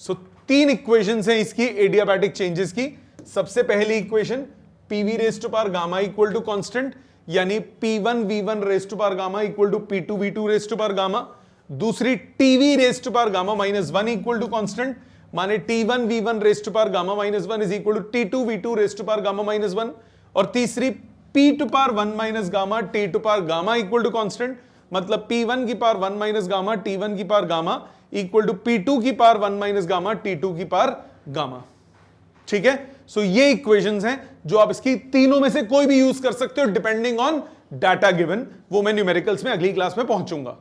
सो 3 इक्वेशंस हैं इसकी एडियाबैटिक चेंजेस की। सबसे पहली equation PV raise to power gamma equal to constant, यानी P1 V1 raise to power gamma equal to P2 V2 raise to power gamma. दूसरी TV raise to power gamma -1 equal to constant, माने T1 V1 raise to power gamma -1 is equal to T2 V2 raise to power gamma -1। और तीसरी P to power 1 minus gamma, T to power gamma equal to constant, मतलब P1 की power 1 minus gamma, T1 की power gamma equal to P2 की power 1 minus gamma, T2 की power gamma. ठीक है, सो ये इक्वेशंस हैं जो आप इसकी तीनों में से कोई भी यूज कर सकते हो डिपेंडिंग ऑन डाटा गिवन। वो मैं न्यूमेरिकल्स में अगली क्लास में पहुंचूंगा।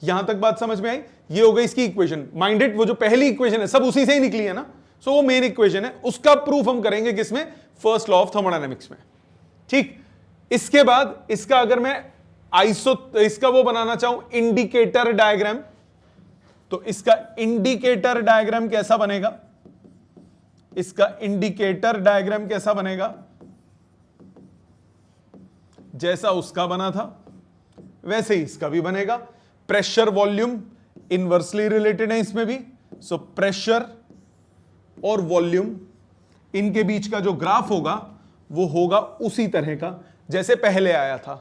यहां तक बात समझ में आई? ये हो गई इसकी इक्वेशन। माइंडेड, वो जो पहली इक्वेशन है सब उसी से ही निकली है ना, सो वो मेन इक्वेशन है। उसका प्रूफ हम करेंगे किसमें? फर्स्ट लॉ ऑफ थर्मोडायनेमिक्स में। ठीक, इसके बाद इसका अगर मैं इसका वो बनाना चाहूं इंडिकेटर डायग्राम, तो इसका इंडिकेटर डायग्राम कैसा बनेगा? इसका इंडिकेटर डायग्राम कैसा बनेगा? जैसा उसका बना था वैसे ही इसका भी बनेगा। प्रेशर वॉल्यूम इनवर्सली रिलेटेड है इसमें भी। सो प्रेशर और वॉल्यूम इनके बीच का जो ग्राफ होगा वो होगा उसी तरह का जैसे पहले आया था।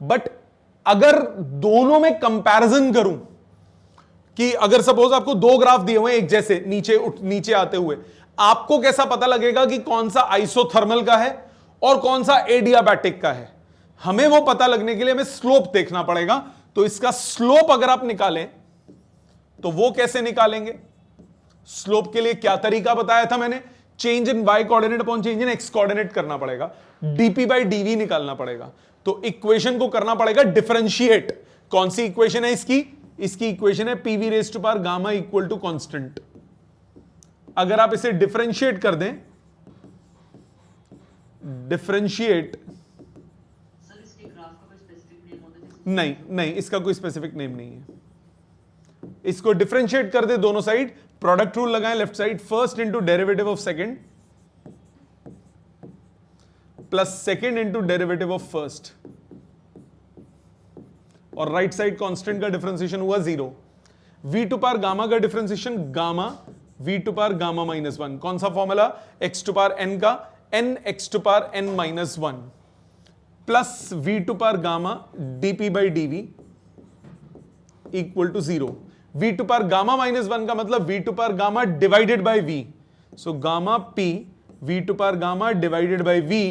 बट अगर दोनों में कंपैरिजन करूं कि अगर सपोज आपको दो ग्राफ दिए हुए एक जैसे नीचे आते हुए, आपको कैसा पता लगेगा कि कौन सा आइसोथर्मल का है और कौन सा एडियाबैटिक का है? हमें वो पता लगने के लिए हमें स्लोप देखना पड़ेगा। तो इसका स्लोप अगर आप निकालें तो वो कैसे निकालेंगे? स्लोप के लिए क्या तरीका बताया था मैंने? Change in Y coordinate upon change in X coordinate करना पड़ेगा, डीपी बाई डीवी निकालना पड़ेगा। तो इक्वेशन को करना पड़ेगा डिफरेंशिएट। कौन सी इक्वेशन है इसकी? इसकी इक्वेशन है PV raise to power gamma equal to constant. अगर आप इसे डिफरेंशिएट कर दें, डिफरेंशिएट, नहीं नहीं, इसका कोई स्पेसिफिक नेम नहीं है। इसको डिफरेंशिएट कर दे दोनों साइड, प्रोडक्ट रूल लगाएं left side, first into derivative of second plus second into derivative of first, और राइट साइड कांस्टेंट का डिफरेंशिएशन हुआ 0। वी टू पावर गामा का differentiation gamma V to power gamma minus 1। कौन सा formula? X to power N का N X to power N minus 1 plus V to power gamma DP by DV equal to 0। V to power gamma minus 1 का मतलब V to power gamma divided by V. So gamma P V to power gamma divided by V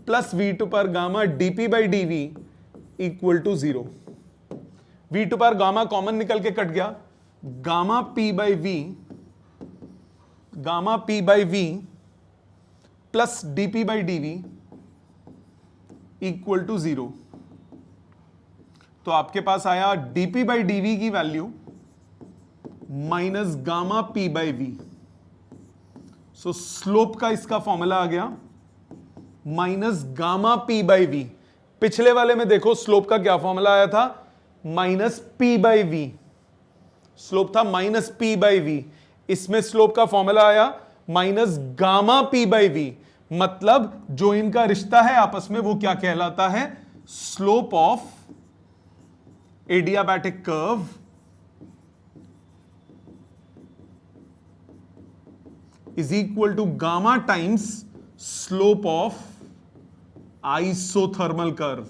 plus V to power gamma DP by DV equal to 0। V to power gamma common निकल के cut गया, gamma P by V plus dP by DV equal to 0। तो आपके पास आया dP by DV की value minus gamma P by V. So slope का इसका फॉर्मूला आ गया minus gamma P by V. पिछले वाले में देखो स्लोप का क्या फॉर्मूला आया था? Minus P by V. Slope था माइनस पी बाई वी, इसमें स्लोप का फॉर्मूला आया minus gamma P by V. मतलब जो इनका रिश्ता है आपस में वो क्या कहलाता है? Slope of adiabatic curve is equal to gamma times slope of isothermal curve.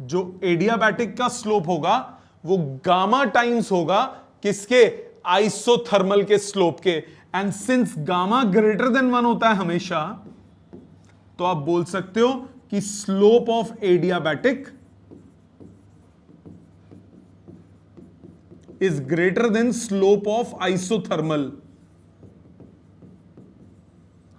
जो एडियाबैटिक का स्लोप होगा वो गामा टाइम्स होगा किसके? आइसोथर्मल के स्लोप के। And since gamma greater than 1 होता है हमेशा, तो आप बोल सकते हो कि slope of adiabatic is greater than slope of isothermal.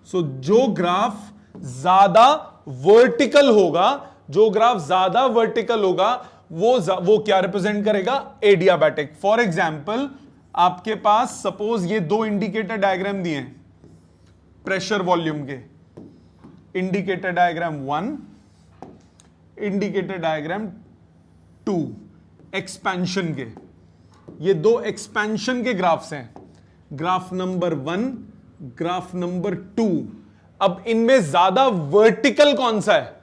So जो ग्राफ ज्यादा वर्टिकल होगा, जो ग्राफ ज्यादा वर्टिकल होगा वो क्या रिप्रेजेंट करेगा? एडियाबैटिक। फॉर एग्जाम्पल आपके पास सपोज ये दो इंडिकेटर डायग्राम दिए हैं प्रेशर वॉल्यूम के, indicator diagram 1, indicator diagram 2 expansion के। ये दो एक्सपेंशन के ग्राफ्स हैं, ग्राफ नंबर 1, ग्राफ नंबर 2। अब इनमें ज्यादा वर्टिकल कौन सा है?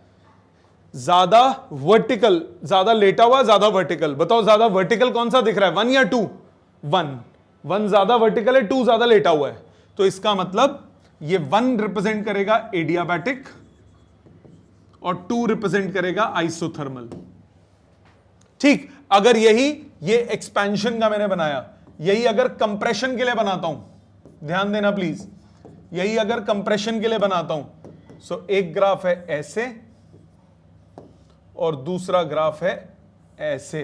ज्यादा वर्टिकल, ज्यादा लेटा हुआ, ज्यादा वर्टिकल? बताओ ज्यादा वर्टिकल कौन सा दिख रहा है, 1 या 2? 1 ज्यादा वर्टिकल है, 2 ज्यादा लेटा हुआ है। तो इसका मतलब ये 1 रिप्रेजेंट करेगा एडियाबैटिक और 2 रिप्रेजेंट करेगा आइसोथर्मल। ठीक, अगर ये एक्सपेंशन का मैंने बनाया, यही अगर कंप्रेशन के लिए बनाता हूं, ध्यान देना प्लीज, यही अगर कंप्रेशन के लिए बनाता हूं, सो एक ग्राफ है ऐसे और दूसरा ग्राफ है ऐसे।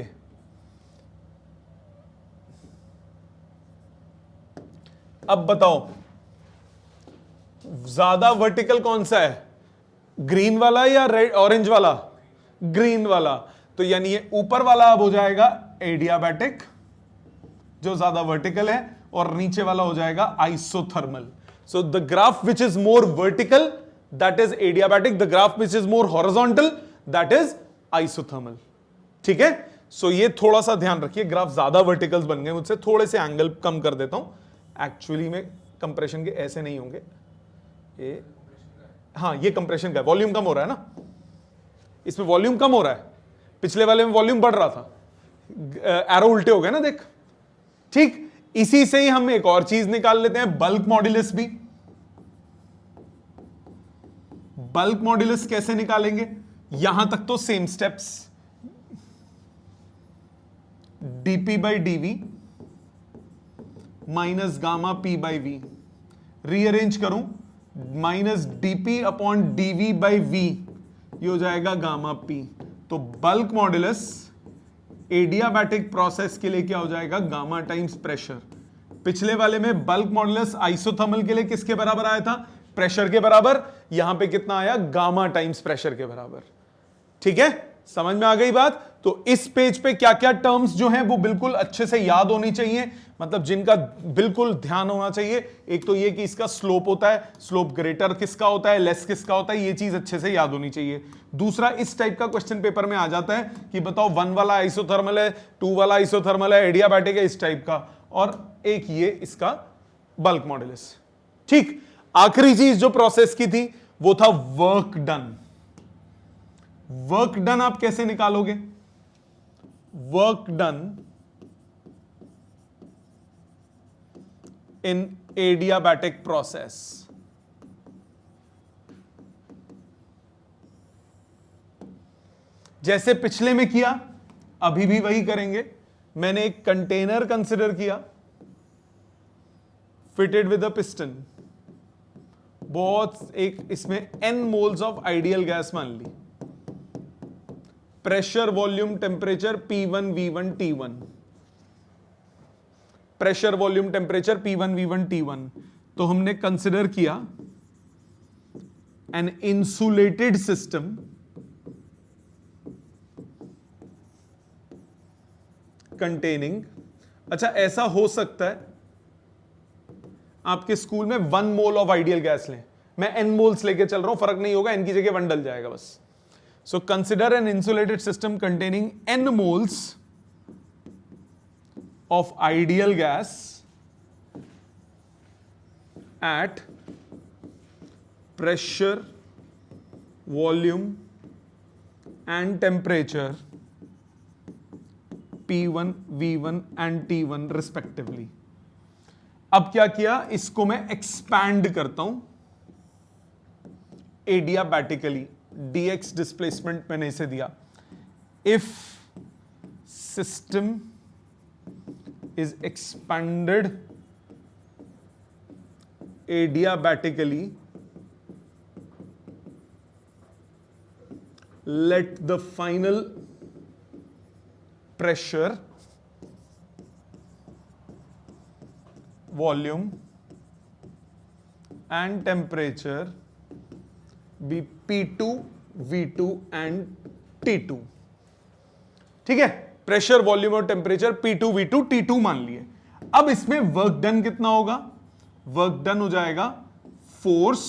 अब बताओ ज्यादा वर्टिकल कौन सा है, ग्रीन वाला या रेड ऑरेंज वाला? ग्रीन वाला। तो यानी ये ऊपर वाला अब हो जाएगा एडियाबैटिक जो ज्यादा वर्टिकल है, और नीचे वाला हो जाएगा isothermal. So the graph which is more vertical that is adiabatic, the graph which is more horizontal that is isothermal. ठीक है, सो ये थोड़ा सा ध्यान रखिए, ग्राफ ज्यादा वर्टिकल्स बन गए मुझसे, थोड़े से एंगल कम कर देता हूं। एक्चुअली में कंप्रेशन के ऐसे नहीं होंगे ये, हाँ ये कंप्रेशन का वॉल्यूम कम हो रहा है ना, इसमें वॉल्यूम कम हो रहा है, पिछले वाले में वॉल्यूम बढ़ रहा था, एरो उल्टे हो गए ना देख। ठीक, इसी से ही हम एक और चीज निकाल लेते हैं, बल्क मॉड्यूलस भी। बल्क मॉड्यूलस कैसे निकालेंगे? यहां तक तो same steps, dp by dv minus gamma p by v। Rearrange करूं, minus dp upon dv by v, ये हो जाएगा गामा p। तो बल्क मॉड्यूलस एडियाबैटिक प्रोसेस के लिए क्या हो जाएगा? Gamma times pressure. पिछले वाले में बल्क मॉड्यूलस आइसोथर्मल के लिए किसके बराबर आया था? प्रेशर के बराबर। यहां पे कितना आया? गामा टाइम्स प्रेशर के बराबर। ठीक है, समझ में आ गई बात? तो इस पेज पे क्या क्या टर्म्स जो हैं वो बिल्कुल अच्छे से याद होनी चाहिए, मतलब जिनका बिल्कुल ध्यान होना चाहिए। एक तो ये कि इसका स्लोप होता है, स्लोप ग्रेटर किसका होता है, लेस किसका होता है, ये चीज अच्छे से याद होनी चाहिए। दूसरा, इस टाइप का क्वेश्चन पेपर में आ जाता है कि बताओ 1 वाला आइसोथर्मल है, 2 वाला आइसोथर्मल है, एडियाबैटिक है, इस टाइप का, और एक ये इसका बल्क मॉड्यूलस। ठीक, आखिरी चीज जो प्रोसेस की थी वो था वर्क डन। वर्क डन आप कैसे निकालोगे? Work done in adiabatic process. जैसे पिछले में किया, अभी भी वही करेंगे। मैंने एक कंटेनर कंसिडर किया, फिटेड विद अ पिस्टन, बहुत एक इसमें n moles of ideal gas मान ली, pressure volume temperature P1 V1 T1, pressure volume temperature P1 V1 T1। तो हमने कंसिडर किया एन इंसुलेटेड सिस्टम कंटेनिंग, अच्छा ऐसा हो सकता है आपके स्कूल में 1 मोल ऑफ आइडियल गैस लें, मैं n मोल्स लेके चल रहा हूं, फर्क नहीं होगा, n की जगह 1 डल जाएगा बस। So consider an insulated system containing n moles of ideal gas at pressure, volume and temperature P1, V1 and T1 respectively। अब क्या किया, इसको मैं एक्सपैंड करता हूं एडियाबैटिकली, dx डिस्प्लेसमेंट मैंने इसे दिया। If system is expanded adiabatically, let the final pressure, volume and temperature be P2, V2 and T2। ठीक है, प्रेशर, वॉल्यूम और टेम्परेचर P2, V2, T2 मान लिए। अब इसमें वर्क डन कितना होगा? वर्क डन हो जाएगा फोर्स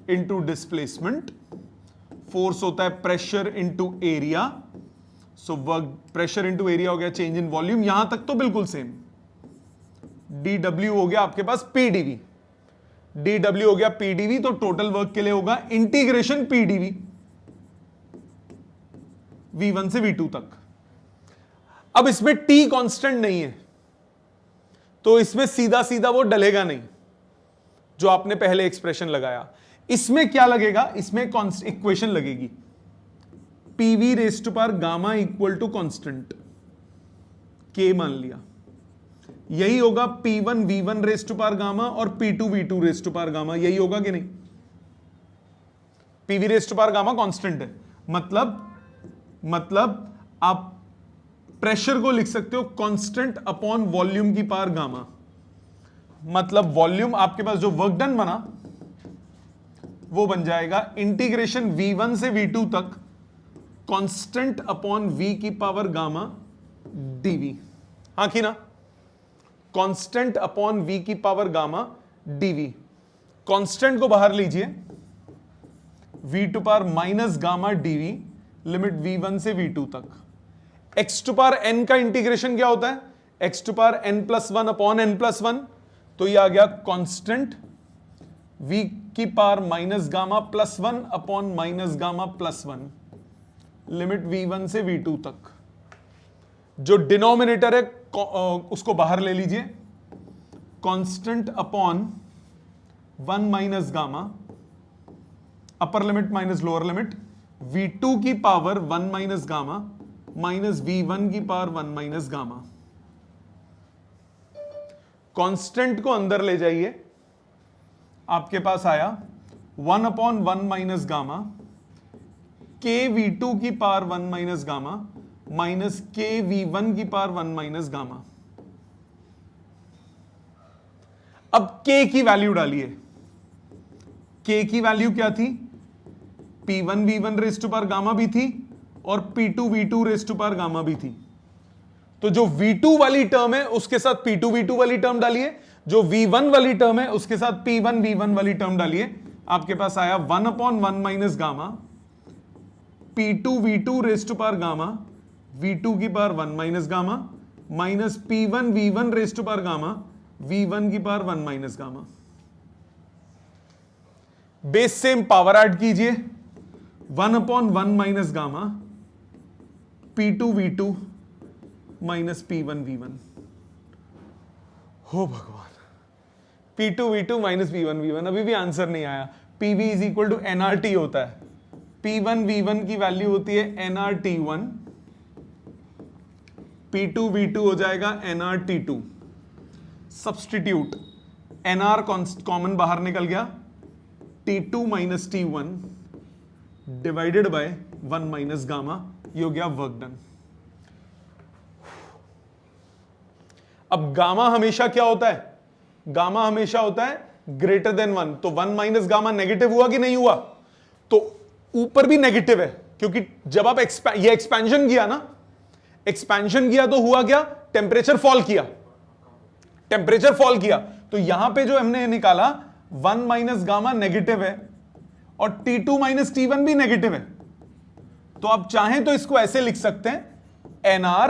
इंटू डिस्प्लेसमेंट। फोर्स होता है pressure into area, so work pressure into area हो गया, चेंज इन वॉल्यूम, यहां तक तो बिल्कुल सेम। dw हो गया आपके पास pdv, dw हो गया pdv, तो टोटल वर्क के लिए होगा इंटीग्रेशन pdv v1 से v2 तक। अब इसमें t कांस्टेंट नहीं है, तो इसमें सीधा सीधा वो डलेगा नहीं जो आपने पहले एक्सप्रेशन लगाया। इसमें क्या लगेगा? इसमें इक्वेशन लगेगी, pv raise to power gamma equal to constant k मान लिया, यही होगा P1 V1 raise to power gamma और P2 V2 raise to power gamma, यही होगा कि नहीं? PV raise to power gamma constant है, मतलब आप प्रेशर को लिख सकते हो कांस्टेंट अपॉन वॉल्यूम की पावर गामा। मतलब वॉल्यूम, आपके पास जो वर्क डन बना वो बन जाएगा इंटीग्रेशन V1 से V2 तक कांस्टेंट अपॉन V की पावर गामा dV। हाँ कि ना? कांस्टेंट अपॉन V की पावर गामा dV। कांस्टेंट को बाहर लीजिए, V to power minus gamma dV, limit V1 से V2 तक। x टू पावर n का इंटीग्रेशन क्या होता है? x to power n+1 upon n+1, तो ये आ गया कांस्टेंट V की power minus gamma +1 upon minus gamma +1, limit V1 से V2 तक। जो डिनोमिनेटर है उसको बाहर ले लीजिए, कांस्टेंट अपॉन 1 माइनस गामा, अपर limit minus lower limit, v2 की power 1 minus gamma minus v1 की पावर 1 माइनस गामा। कांस्टेंट को अंदर ले जाइए, आपके पास आया 1 अपॉन 1 माइनस गामा के v2 की पावर 1 माइनस गामा माइनस के v1 की पावर 1 माइनस गामा। अब k की वैल्यू डालिए, k की वैल्यू क्या थी? p1 v1 raise to power gamma भी थी और p2 v2 raise to power gamma भी थी। तो जो v2 वाली टर्म है उसके साथ p2 v2 वाली टर्म डालिए, जो v1 वाली टर्म है उसके साथ p1 v1 वाली टर्म डालिए। आपके पास आया 1 upon 1 minus gamma p2 v2 raise to power gamma v2 की power 1 minus gamma minus p1 v1 raise to power gamma v1 की power 1 minus gamma. Base same power add कीजिए, 1 upon 1 minus gamma p2 v2 minus p1 v1। हो भगवान, p2 v2 minus p1 v1, अभी भी answer नहीं आया। pv is equal to nRT होता है, p1 v1 की वैल्यू होती है nRT1, p2 v2 हो जाएगा nRT2। सब्सटीट्यूट, nr कॉमन बाहर निकल गया, t2 minus t1 divided by 1 minus gamma, ये हो गया वर्क डन। अब गामा हमेशा क्या होता है? गामा हमेशा होता है ग्रेटर देन 1, तो 1 माइनस गामा नेगेटिव हुआ कि नहीं हुआ? तो ऊपर भी नेगेटिव है, क्योंकि जब आप ये एक्सपेंशन किया ना, एक्सपेंशन किया तो हुआ क्या? टेम्परेचर फॉल किया, टेम्परेचर फॉल किया। तो यहां पे जो हमने निकाला 1 माइनस गामा नेगेटिव है और T2 माइनस T1 भी नेगेटिव है। तो आप चाहें तो इसको ऐसे लिख सकते हैं, NR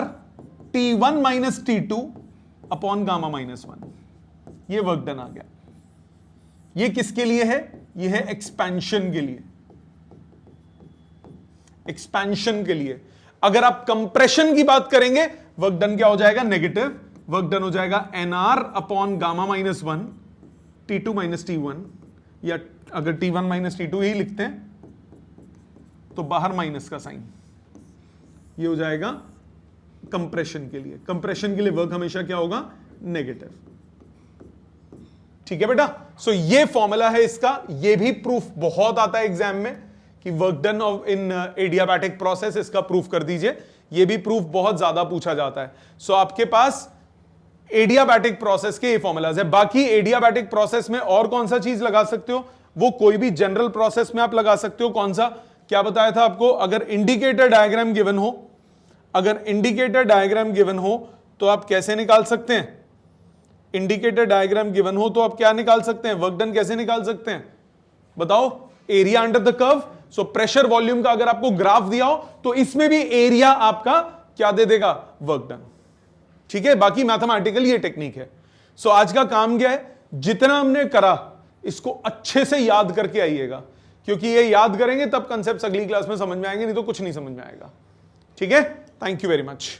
T1 minus T2 upon gamma minus 1। ये वर्क डन आ गया। ये किसके लिए है? ये है एक्सपेंशन के लिए, एक्सपेंशन के लिए। अगर आप कंप्रेशन की बात करेंगे, वर्क डन क्या हो जाएगा? नेगेटिव। वर्क डन हो जाएगा NR upon gamma minus 1 T2 minus T1, या अगर T1 माइनस T2 ही लिखते हैं तो बाहर माइनस का साइन, ये हो जाएगा कंप्रेशन के लिए। कंप्रेशन के लिए वर्क हमेशा क्या होगा? नेगेटिव। ठीक है बेटा। सो ये फॉर्मूला है इसका। ये भी प्रूफ बहुत आता है एग्जाम में कि work done of in adiabatic process, इसका प्रूफ कर दीजिए। ये भी प्रूफ बहुत ज्यादा पूछा जाता है। सो आपके पास एडियाबैटिक प्रोसेस के ये फॉर्मूलाज है। बाकी एडियाबैटिक प्रोसेस में और कौन सा चीज लगा सकते हो? वो कोई भी जनरल प्रोसेस में आप लगा सकते हो। कौन सा? क्या बताया था आपको? अगर इंडिकेटर डायग्राम गिवन हो, अगर इंडिकेटर डायग्राम गिवन हो तो आप कैसे निकाल सकते हैं? इंडिकेटर डायग्राम गिवन हो तो आप क्या निकाल सकते हैं? वर्क डन कैसे निकाल सकते हैं? बताओ। Area under the curve. So pressure volume का अगर आपको ग्राफ दिया हो तो इसमें भी एरिया आपका क्या दे देगा? Work done. ठीक है। बाकी मैथमेटिकल ये टेक्निक है। सो आज का काम क्या है? जितना हमने करा इसको अच्छे से याद करके आइएगा, क्योंकि ये याद करेंगे तब कंसेप्ट अगली क्लास में समझ में आएंगे, नहीं तो कुछ नहीं समझ में आएगा। ठीक है। Thank you very much.